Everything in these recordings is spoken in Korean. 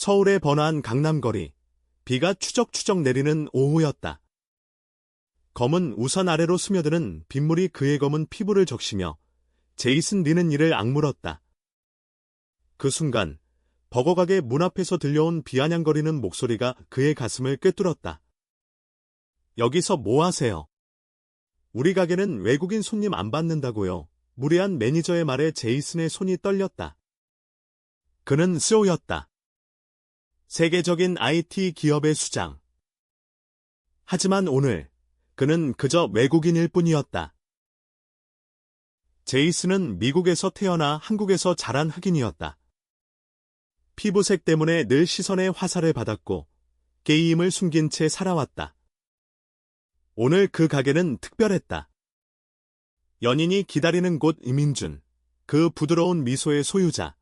서울의 번화한 강남거리, 비가 추적추적 내리는 오후였다. 검은 우산 아래로 스며드는 빗물이 그의 검은 피부를 적시며 제이슨 리는 이를 악물었다. 그 순간 버거가게 문 앞에서 들려온 비아냥거리는 목소리가 그의 가슴을 꿰뚫었다. 여기서 뭐 하세요? 우리 가게는 외국인 손님 안 받는다고요. 무례한 매니저의 말에 제이슨의 손이 떨렸다. 그는 CEO였다. 세계적인 IT 기업의 수장. 하지만 오늘 그는 그저 외국인일 뿐이었다. 제이슨은 미국에서 태어나 한국에서 자란 흑인이었다. 피부색 때문에 늘 시선의 화살을 받았고 게임을 숨긴 채 살아왔다. 오늘 그 가게는 특별했다. 연인이 기다리는 곳 이민준, 그 부드러운 미소의 소유자.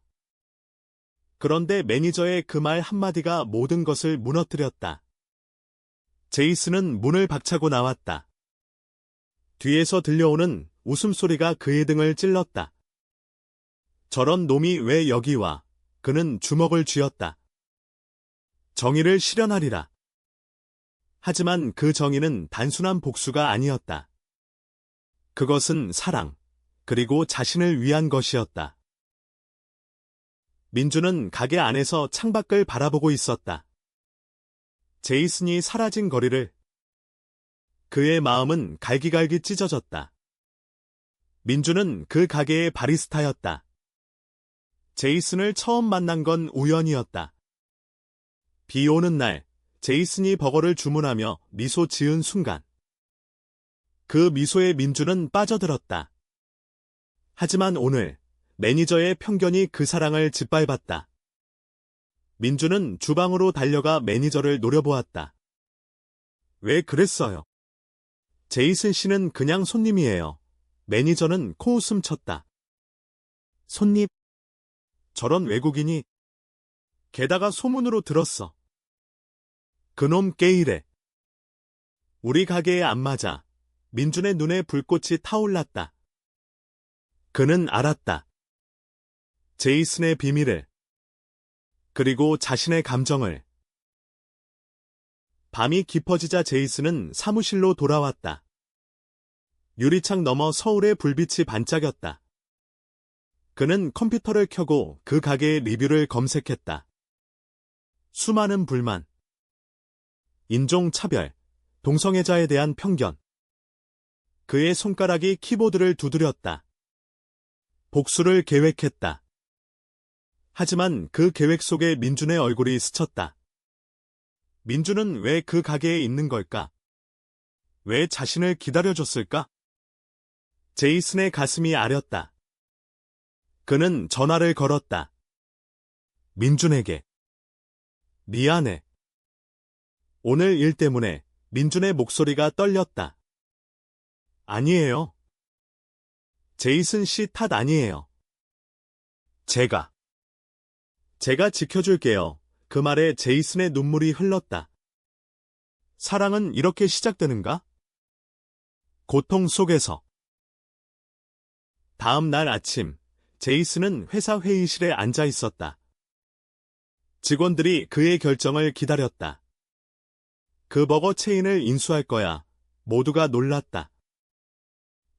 그런데 매니저의 그 말 한마디가 모든 것을 무너뜨렸다. 제이슨은 문을 박차고 나왔다. 뒤에서 들려오는 웃음소리가 그의 등을 찔렀다. 저런 놈이 왜 여기 와? 그는 주먹을 쥐었다. 정의를 실현하리라. 하지만 그 정의는 단순한 복수가 아니었다. 그것은 사랑, 그리고 자신을 위한 것이었다. 민주는 가게 안에서 창밖을 바라보고 있었다. 제이슨이 사라진 거리를. 그의 마음은 갈기갈기 찢어졌다. 민주는 그 가게의 바리스타였다. 제이슨을 처음 만난 건 우연이었다. 비 오는 날, 제이슨이 버거를 주문하며 미소 지은 순간. 그 미소에 민주는 빠져들었다. 하지만 오늘 매니저의 편견이 그 사랑을 짓밟았다. 민주는 주방으로 달려가 매니저를 노려보았다. 왜 그랬어요? 제이슨 씨는 그냥 손님이에요. 매니저는 코웃음 쳤다. 손님? 저런 외국인이? 게다가 소문으로 들었어. 그놈 게이래. 우리 가게에 안 맞아. 민준의 눈에 불꽃이 타올랐다. 그는 알았다. 제이슨의 비밀을. 그리고 자신의 감정을. 밤이 깊어지자 제이슨은 사무실로 돌아왔다. 유리창 너머 서울의 불빛이 반짝였다. 그는 컴퓨터를 켜고 그 가게의 리뷰를 검색했다. 수많은 불만. 인종차별, 동성애자에 대한 편견. 그의 손가락이 키보드를 두드렸다. 복수를 계획했다. 하지만 그 계획 속에 민준의 얼굴이 스쳤다. 민준은 왜 그 가게에 있는 걸까? 왜 자신을 기다려줬을까? 제이슨의 가슴이 아렸다. 그는 전화를 걸었다. 민준에게. 미안해. 오늘 일 때문에 민준의 목소리가 떨렸다. 아니에요. 제이슨 씨 탓 아니에요. 제가 지켜줄게요. 그 말에 제이슨의 눈물이 흘렀다. 사랑은 이렇게 시작되는가? 고통 속에서. 다음 날 아침, 제이슨은 회사 회의실에 앉아 있었다. 직원들이 그의 결정을 기다렸다. 그 버거 체인을 인수할 거야. 모두가 놀랐다.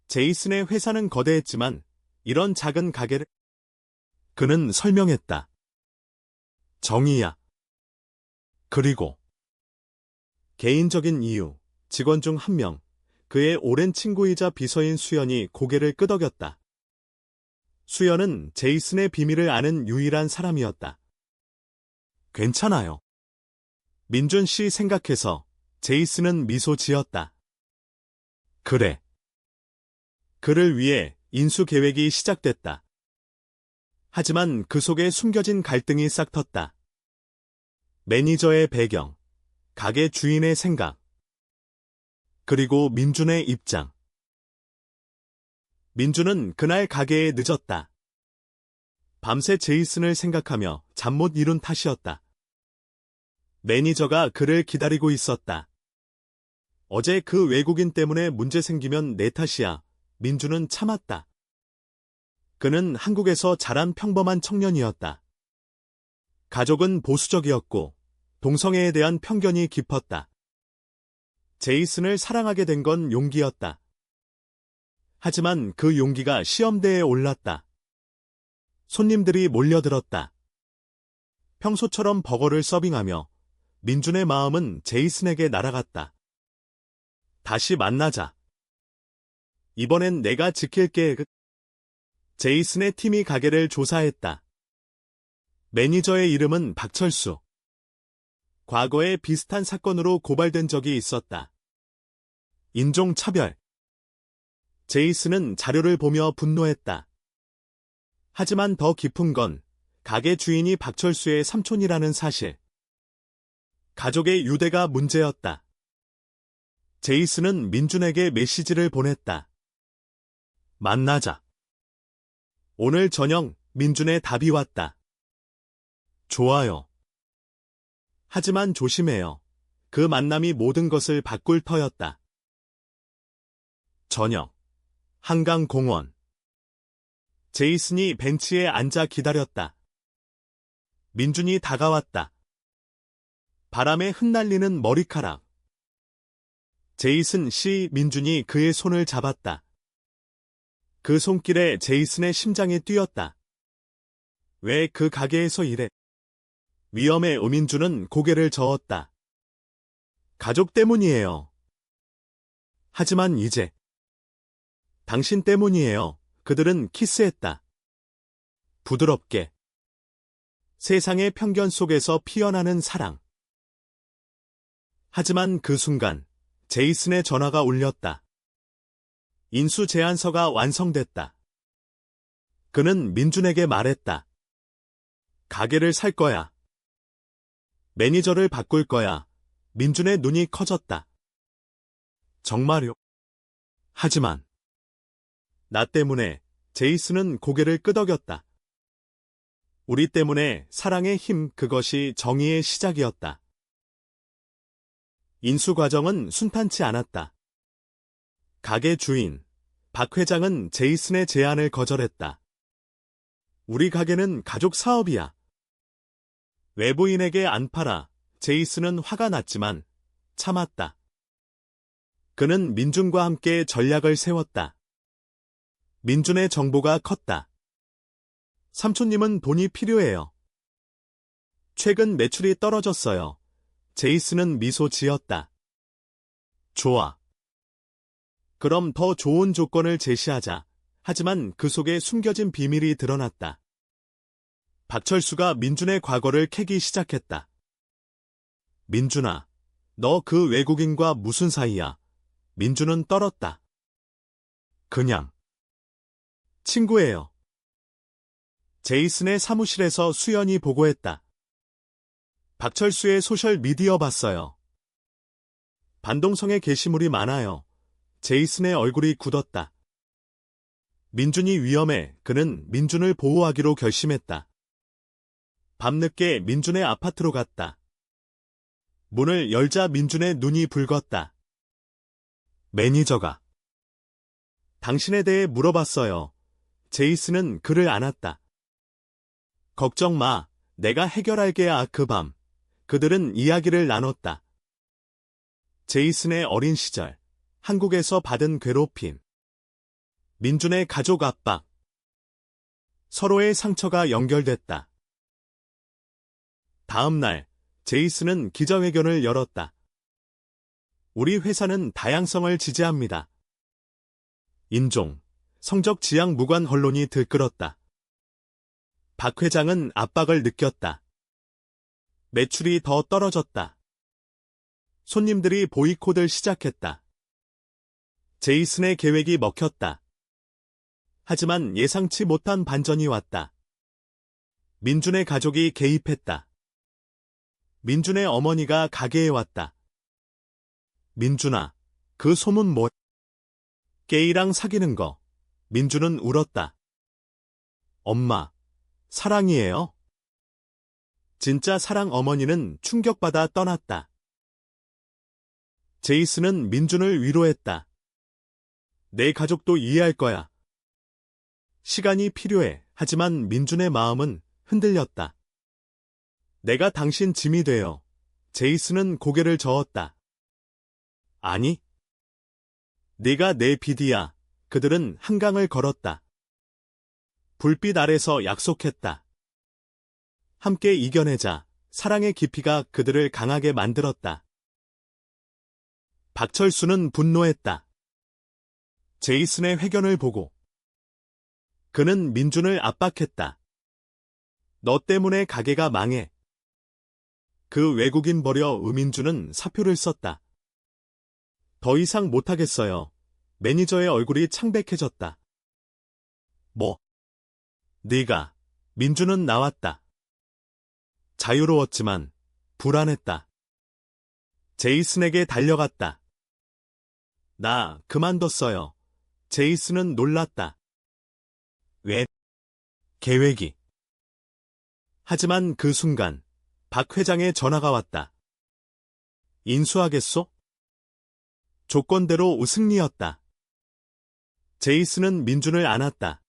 제이슨의 회사는 거대했지만 이런 작은 가게를. 그는 설명했다. 정의야. 그리고 개인적인 이유. 직원 중 한 명, 그의 오랜 친구이자 비서인 수연이 고개를 끄덕였다. 수연은 제이슨의 비밀을 아는 유일한 사람이었다. 괜찮아요. 민준 씨 생각해서. 제이슨은 미소 지었다. 그래. 그를 위해 인수 계획이 시작됐다. 하지만 그 속에 숨겨진 갈등이 싹텄다. 매니저의 배경, 가게 주인의 생각, 그리고 민준의 입장. 민준은 그날 가게에 늦었다. 밤새 제이슨을 생각하며 잠 못 이룬 탓이었다. 매니저가 그를 기다리고 있었다. 어제 그 외국인 때문에 문제 생기면 내 탓이야. 민준은 참았다. 그는 한국에서 자란 평범한 청년이었다. 가족은 보수적이었고 동성애에 대한 편견이 깊었다. 제이슨을 사랑하게 된 건 용기였다. 하지만 그 용기가 시험대에 올랐다. 손님들이 몰려들었다. 평소처럼 버거를 서빙하며 민준의 마음은 제이슨에게 날아갔다. 다시 만나자. 이번엔 내가 지킬게. 제이슨의 팀이 가게를 조사했다. 매니저의 이름은 박철수. 과거에 비슷한 사건으로 고발된 적이 있었다. 인종차별. 제이슨은 자료를 보며 분노했다. 하지만 더 깊은 건 가게 주인이 박철수의 삼촌이라는 사실. 가족의 유대가 문제였다. 제이슨은 민준에게 메시지를 보냈다. 만나자. 오늘 저녁 민준의 답이 왔다. 좋아요. 하지만 조심해요. 그 만남이 모든 것을 바꿀 터였다. 저녁. 한강공원. 제이슨이 벤치에 앉아 기다렸다. 민준이 다가왔다. 바람에 흩날리는 머리카락. 제이슨 씨. 민준이 그의 손을 잡았다. 그 손길에 제이슨의 심장이 뛰었다. 왜 그 가게에서 일해? 위험해. 민준은 고개를 저었다. 가족 때문이에요. 하지만 이제 당신 때문이에요. 그들은 키스했다. 부드럽게. 세상의 편견 속에서 피어나는 사랑. 하지만 그 순간 제이슨의 전화가 울렸다. 인수 제안서가 완성됐다. 그는 민준에게 말했다. 가게를 살 거야. 매니저를 바꿀 거야. 민준의 눈이 커졌다. 정말요? 하지만 나 때문에. 제이슨은 고개를 끄덕였다. 우리 때문에. 사랑의 힘. 그것이 정의의 시작이었다. 인수 과정은 순탄치 않았다. 가게 주인 박 회장은 제이슨의 제안을 거절했다. 우리 가게는 가족 사업이야. 외부인에게 안 팔아. 제이슨은 화가 났지만 참았다. 그는 민준과 함께 전략을 세웠다. 민준의 정보가 컸다. 삼촌님은 돈이 필요해요. 최근 매출이 떨어졌어요. 제이슨은 미소 지었다. 좋아. 그럼 더 좋은 조건을 제시하자. 하지만 그 속에 숨겨진 비밀이 드러났다. 박철수가 민준의 과거를 캐기 시작했다. 민준아, 너 그 외국인과 무슨 사이야? 민준은 떨었다. 그냥 친구예요. 제이슨의 사무실에서 수연이 보고했다. 박철수의 소셜 미디어 봤어요. 반동성애 게시물이 많아요. 제이슨의 얼굴이 굳었다. 민준이 위험해. 그는 민준을 보호하기로 결심했다. 밤늦게 민준의 아파트로 갔다. 문을 열자 민준의 눈이 붉었다. 매니저가 당신에 대해 물어봤어요. 제이슨은 그를 안았다. 걱정 마. 내가 해결할게. 그 밤 그들은 이야기를 나눴다. 제이슨의 어린 시절, 한국에서 받은 괴롭힘, 민준의 가족 압박, 서로의 상처가 연결됐다. 다음 날 제이슨은 기자회견을 열었다. 우리 회사는 다양성을 지지합니다. 인종, 성적 지향 무관 언론이 들끓었다. 박 회장은 압박을 느꼈다. 매출이 더 떨어졌다. 손님들이 보이콧을 시작했다. 제이슨의 계획이 먹혔다. 하지만 예상치 못한 반전이 왔다. 민준의 가족이 개입했다. 민준의 어머니가 가게에 왔다. 민준아, 그 소문 뭐? 게이랑 사귀는 거. 민준은 울었다. 엄마, 사랑이에요? 진짜 사랑. 어머니는 충격받아 떠났다. 제이슨은 민준을 위로했다. 내 가족도 이해할 거야. 시간이 필요해. 하지만 민준의 마음은 흔들렸다. 내가 당신 짐이 되어. 제이슨은 고개를 저었다. 아니. 네가 내 비디야. 그들은 한강을 걸었다. 불빛 아래서 약속했다. 함께 이겨내자. 사랑의 깊이가 그들을 강하게 만들었다. 박철수는 분노했다. 제이슨의 회견을 보고. 그는 민준을 압박했다. 너 때문에 가게가 망해. 그 외국인 버려. 의민준은 사표를 썼다. 더 이상 못하겠어요. 매니저의 얼굴이 창백해졌다. 뭐? 네가. 민준은 나왔다. 자유로웠지만 불안했다. 제이슨에게 달려갔다. 나 그만뒀어요. 제이슨은 놀랐다. 왜? 계획이. 하지만 그 순간 박 회장의 전화가 왔다. 인수하겠소? 조건대로 승리였다. 제이슨은 민준을 안았다.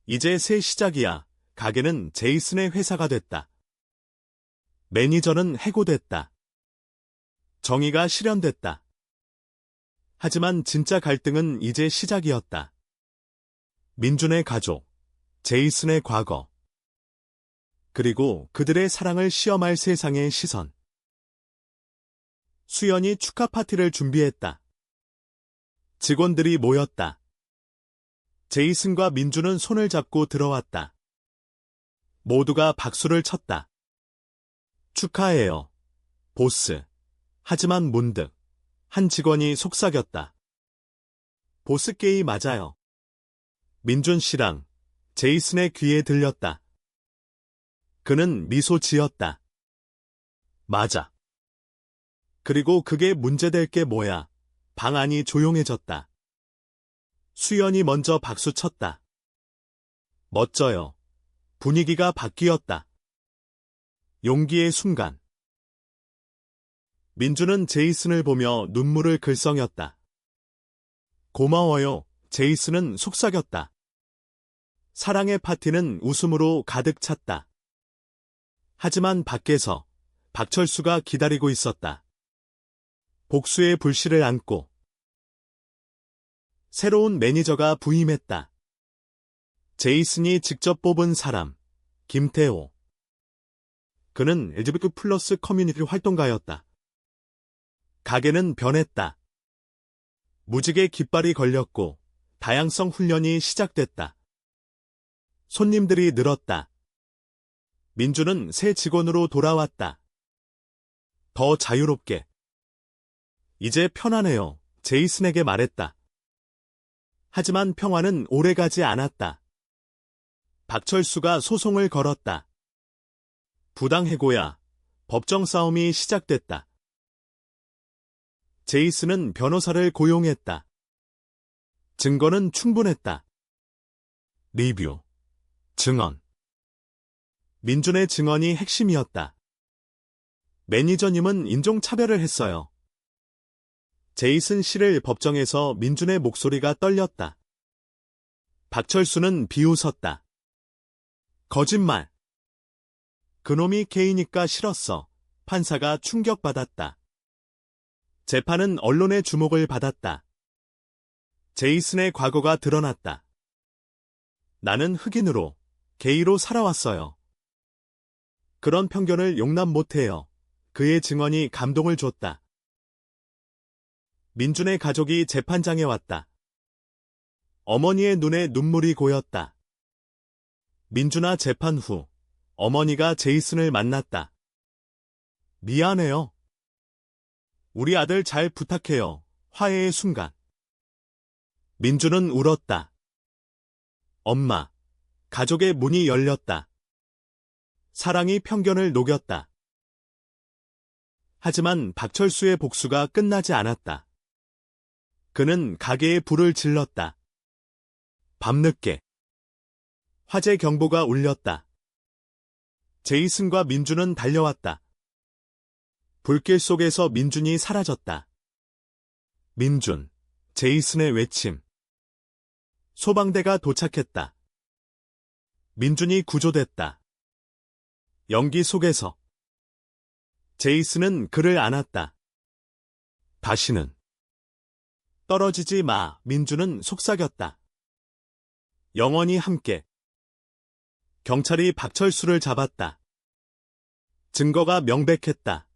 이제 새 시작이야. 가게는 제이슨의 회사가 됐다. 매니저는 해고됐다. 정의가 실현됐다. 하지만 진짜 갈등은 이제 시작이었다. 민준의 가족, 제이슨의 과거, 그리고 그들의 사랑을 시험할 세상의 시선. 수연이 축하 파티를 준비했다. 직원들이 모였다. 제이슨과 민준은 손을 잡고 들어왔다. 모두가 박수를 쳤다. 축하해요, 보스. 하지만 문득 한 직원이 속삭였다. 보스게이 맞아요. 민준 씨랑 제이슨의 귀에 들렸다. 그는 미소 지었다. 맞아. 그리고 그게 문제될 게 뭐야. 방 안이 조용해졌다. 수연이 먼저 박수 쳤다. 멋져요. 분위기가 바뀌었다. 용기의 순간. 민준은 제이슨을 보며 눈물을 글썽였다. 고마워요. 제이슨은 속삭였다. 사랑의 파티는 웃음으로 가득 찼다. 하지만 밖에서 박철수가 기다리고 있었다. 복수의 불씨를 안고. 새로운 매니저가 부임했다. 제이슨이 직접 뽑은 사람, 김태호. 그는 LGBT 플러스 커뮤니티 활동가였다. 가게는 변했다. 무지개 깃발이 걸렸고 다양성 훈련이 시작됐다. 손님들이 늘었다. 민준은 새 직원으로 돌아왔다. 더 자유롭게. 이제 편안해요. 제이슨에게 말했다. 하지만 평화는 오래가지 않았다. 박철수가 소송을 걸었다. 부당해고야. 법정 싸움이 시작됐다. 제이슨은 변호사를 고용했다. 증거는 충분했다. 리뷰, 증언. 민준의 증언이 핵심이었다. 매니저님은 인종차별을 했어요. 제이슨 씨를 법정에서 민준의 목소리가 떨렸다. 박철수는 비웃었다. 거짓말. 그놈이 게이니까 싫었어. 판사가 충격받았다. 재판은 언론의 주목을 받았다. 제이슨의 과거가 드러났다. 나는 흑인으로, 게이로 살아왔어요. 그런 편견을 용납 못해요. 그의 증언이 감동을 줬다. 민준의 가족이 재판장에 왔다. 어머니의 눈에 눈물이 고였다. 민준아, 재판 후 어머니가 제이슨을 만났다. 미안해요. 우리 아들 잘 부탁해요. 화해의 순간. 민준은 울었다. 엄마, 가족의 문이 열렸다. 사랑이 편견을 녹였다. 하지만 박철수의 복수가 끝나지 않았다. 그는 가게에 불을 질렀다. 밤늦게. 화재 경보가 울렸다. 제이슨과 민준은 달려왔다. 불길 속에서 민준이 사라졌다. 민준, 제이슨의 외침. 소방대가 도착했다. 민준이 구조됐다. 연기 속에서 제이슨은 그를 안았다. 다시는 떨어지지 마. 민주는 속삭였다. 영원히 함께. 경찰이 박철수를 잡았다. 증거가 명백했다.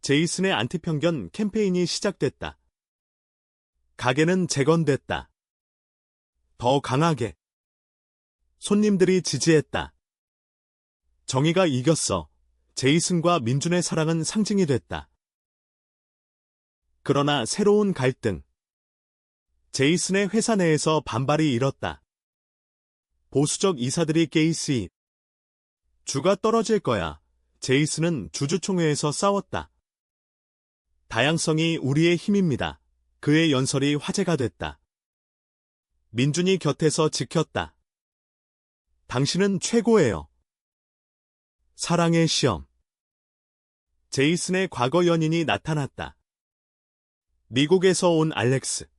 제이슨의 안티편견 캠페인이 시작됐다. 가게는 재건됐다. 더 강하게. 손님들이 지지했다. 정의가 이겼어. 제이슨과 민준의 사랑은 상징이 됐다. 그러나 새로운 갈등. 제이슨의 회사 내에서 반발이 일었다. 보수적 이사들이 게이시. 주가 떨어질 거야. 제이슨은 주주총회에서 싸웠다. 다양성이 우리의 힘입니다. 그의 연설이 화제가 됐다. 민준이 곁에서 지켰다. 당신은 최고예요. 사랑의 시험. 제이슨의 과거 연인이 나타났다. 미국에서 온 알렉스.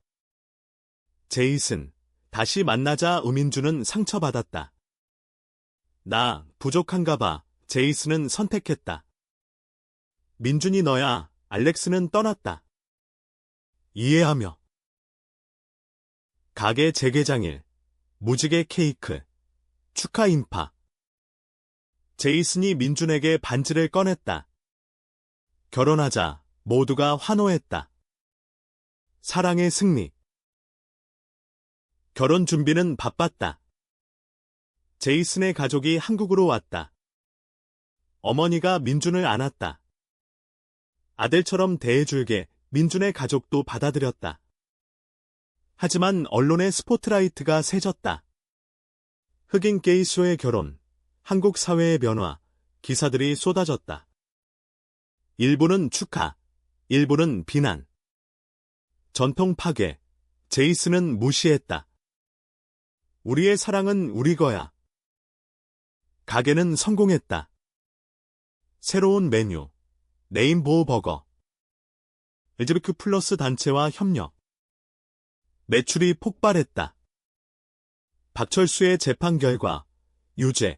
제이슨, 다시 만나자. 민준은 상처받았다. 나 부족한가 봐. 제이슨은 선택했다. 민준이 너야. 알렉스는 떠났다. 이해하며. 가게 재개장일. 무지개 케이크. 축하 인파. 제이슨이 민준에게 반지를 꺼냈다. 결혼하자. 모두가 환호했다. 사랑의 승리. 결혼 준비는 바빴다. 제이슨의 가족이 한국으로 왔다. 어머니가 민준을 안았다. 아들처럼 대해줄게. 민준의 가족도 받아들였다. 하지만 언론의 스포트라이트가 세졌다. 흑인 게이쇼의 결혼, 한국 사회의 변화, 기사들이 쏟아졌다. 일부는 축하, 일부는 비난. 전통 파괴. 제이슨은 무시했다. 우리의 사랑은 우리 거야. 가게는 성공했다. 새로운 메뉴, 레인보우 버거. LGBTQ 플러스 단체와 협력. 매출이 폭발했다. 박철수의 재판 결과, 유죄.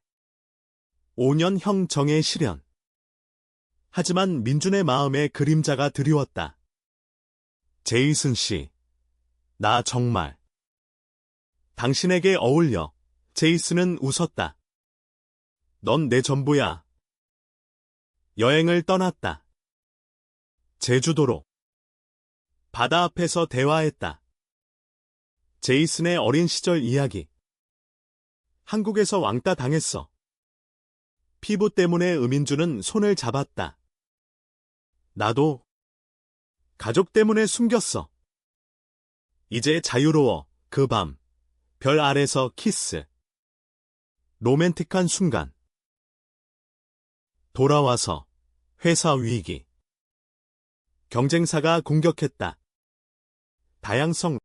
5년형 정의 실현. 하지만 민준의 마음에 그림자가 드리웠다. 제이슨 씨, 나 정말 당신에게 어울려. 제이슨은 웃었다. 넌 내 전부야. 여행을 떠났다. 제주도로. 바다 앞에서 대화했다. 제이슨의 어린 시절 이야기. 한국에서 왕따 당했어. 피부 때문에 민준은 손을 잡았다. 나도 가족 때문에 숨겼어. 이제 자유로워. 그 밤. 별 아래서 키스. 로맨틱한 순간. 돌아와서. 회사 위기. 경쟁사가 공격했다. 다양성.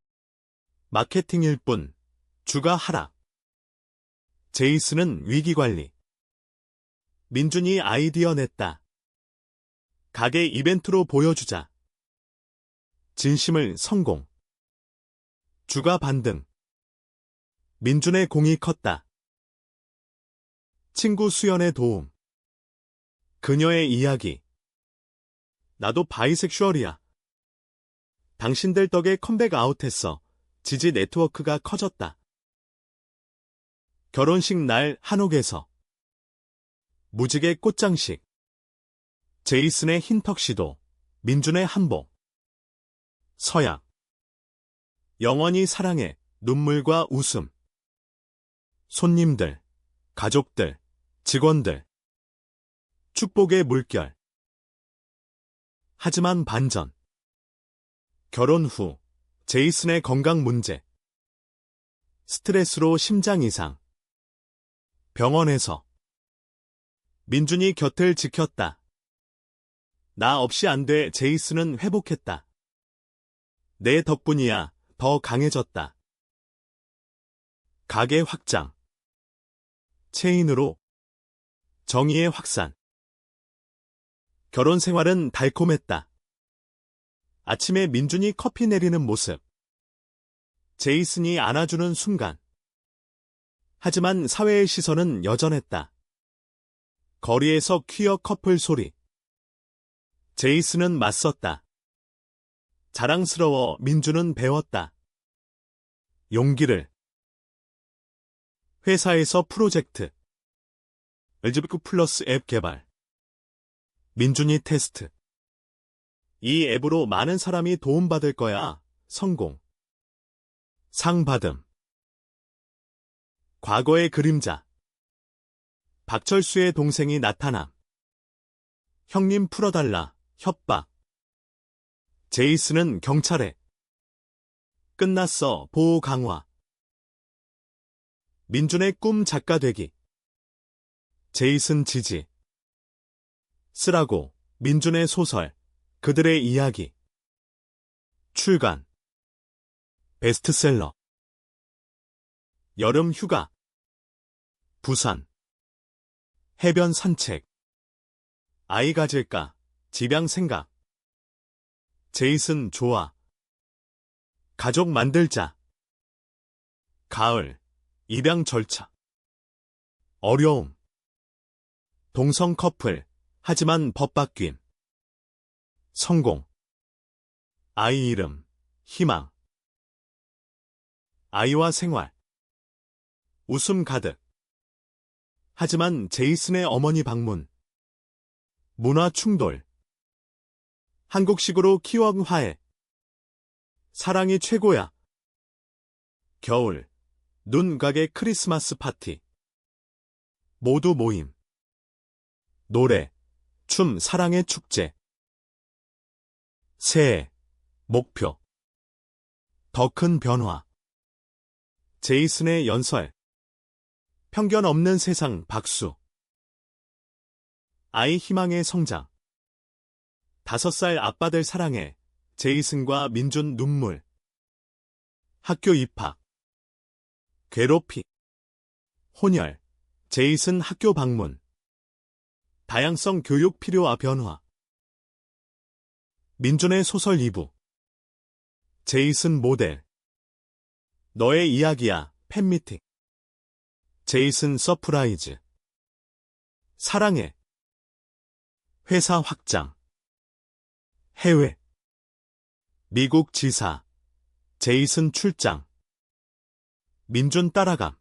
마케팅일 뿐. 주가 하락. 제이슨은 위기관리. 민준이 아이디어 냈다. 가게 이벤트로 보여주자. 진심을 성공. 주가 반등. 민준의 공이 컸다. 친구 수연의 도움. 그녀의 이야기. 나도 바이섹슈얼이야. 당신들 덕에 컴백 아웃했어. 지지 네트워크가 커졌다. 결혼식 날 한옥에서. 무지개 꽃장식. 제이슨의 흰턱시도. 민준의 한복. 서약. 영원히 사랑해. 눈물과 웃음. 손님들, 가족들, 직원들. 축복의 물결. 하지만 반전. 결혼 후 제이슨의 건강 문제. 스트레스로 심장 이상. 병원에서. 민준이 곁을 지켰다. 나 없이 안 돼. 제이슨은 회복했다. 내 덕분이야. 더 강해졌다. 가게 확장. 체인으로. 정의의 확산. 결혼 생활은 달콤했다. 아침에 민준이 커피 내리는 모습. 제이슨이 안아주는 순간. 하지만 사회의 시선은 여전했다. 거리에서 퀴어 커플 소리. 제이슨은 맞섰다. 자랑스러워 민주는 배웠다. 용기를. 회사에서 프로젝트. LGBTQ 플러스 앱 개발. 민준이 테스트. 이 앱으로 많은 사람이 도움받을 거야. 성공. 상 받음. 과거의 그림자. 박철수의 동생이 나타남. 형님 풀어달라. 협박. 제이슨은 경찰에. 끝났어. 보호 강화. 민준의 꿈 작가 되기. 제이슨 지지. 쓰라고. 민준의 소설. 그들의 이야기. 출간. 베스트셀러. 여름 휴가. 부산. 해변 산책. 아이 가질까? 집양 생각. 제이슨 좋아. 가족 만들자. 가을. 입양 절차. 어려움. 동성 커플. 하지만 법 바뀜. 성공. 아이 이름. 희망. 아이와 생활. 웃음 가득. 하지만 제이슨의 어머니 방문. 문화 충돌. 한국식으로 키워온 화해. 사랑이 최고야. 겨울. 눈 가게 크리스마스 파티. 모두 모임. 노래. 춤 사랑의 축제. 새해. 목표. 더 큰 변화. 제이슨의 연설. 편견 없는 세상 박수. 아이 희망의 성장. 5살 아빠들 사랑해. 제이슨과 민준 눈물. 학교 입학. 괴롭히. 혼혈. 제이슨 학교 방문. 다양성 교육 필요와 변화. 민준의 소설 2부. 제이슨 모델. 너의 이야기야. 팬미팅. 제이슨 서프라이즈. 사랑해. 회사 확장. 해외. 미국 지사. 제이슨 출장. 민준 따라감.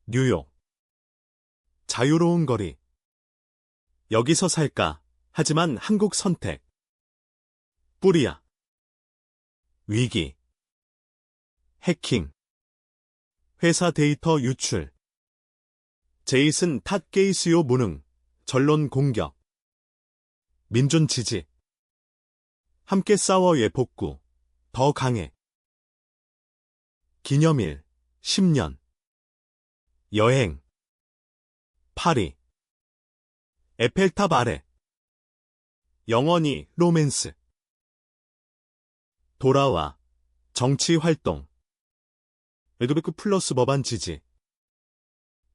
뉴욕. 자유로운 거리. 여기서 살까? 하지만 한국 선택. 뿌리야. 위기. 해킹. 회사 데이터 유출. 제이슨 탓게이 수요 무능. 전론 공격. 민준 지지. 함께 싸워의 복구. 더 강해. 기념일. 10년. 여행. 파리. 에펠탑 아래. 영원히 로맨스. 돌아와. 정치 활동. LGBTQ 플러스 법안 지지.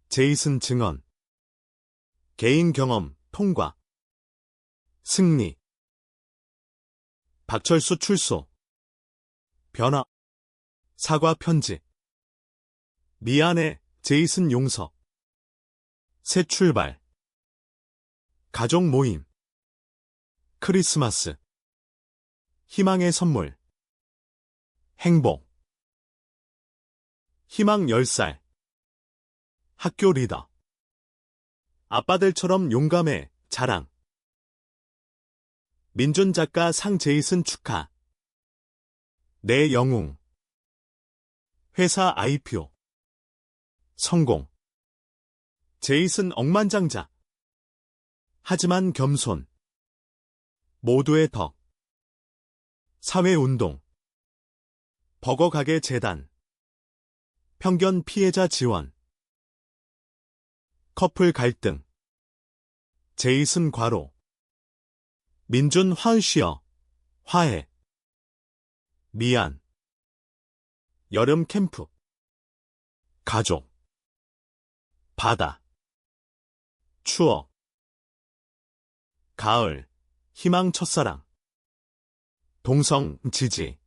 제이슨 증언. 개인 경험 통과. 승리. 박철수 출소. 변화. 사과 편지. 미안해. 제이슨 용서. 새 출발. 가족 모임. 크리스마스. 희망의 선물. 행복. 희망 10살. 학교 리더. 아빠들처럼 용감해. 자랑. 민준 작가 상 제이슨 축하. 내 영웅. 회사 IPO. 성공. 제이슨 억만장자. 하지만 겸손. 모두의 덕. 사회운동. 버거 가게 재단. 편견 피해자 지원. 커플 갈등. 제이슨 과로. 민준 화으시어. 화해. 미안. 여름 캠프. 가족. 바다. 추억. 가을. 희망 첫사랑. 동성 지지.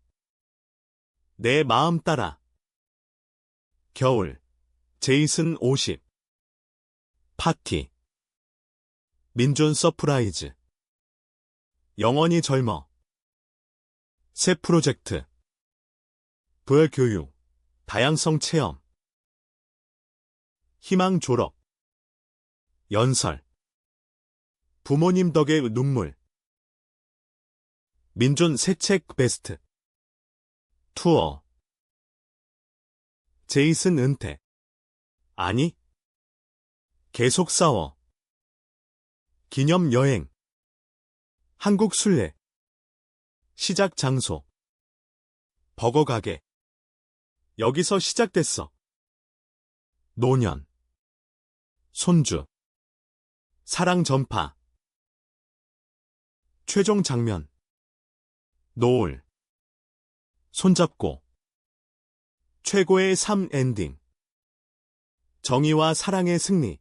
내 마음 따라. 겨울. 제이슨 50. 파티. 민존 서프라이즈. 영원히 젊어. 새 프로젝트. 부열 교육. 다양성 체험. 희망 졸업. 연설. 부모님 덕의 눈물. 민존 새 책 베스트. 투어. 제이슨 은퇴. 아니. 계속 싸워. 기념 여행. 한국 순례. 시작 장소. 버거 가게. 여기서 시작됐어. 노년. 손주. 사랑 전파. 최종 장면. 노을. 손잡고. 최고의 삶 엔딩. 정의와 사랑의 승리.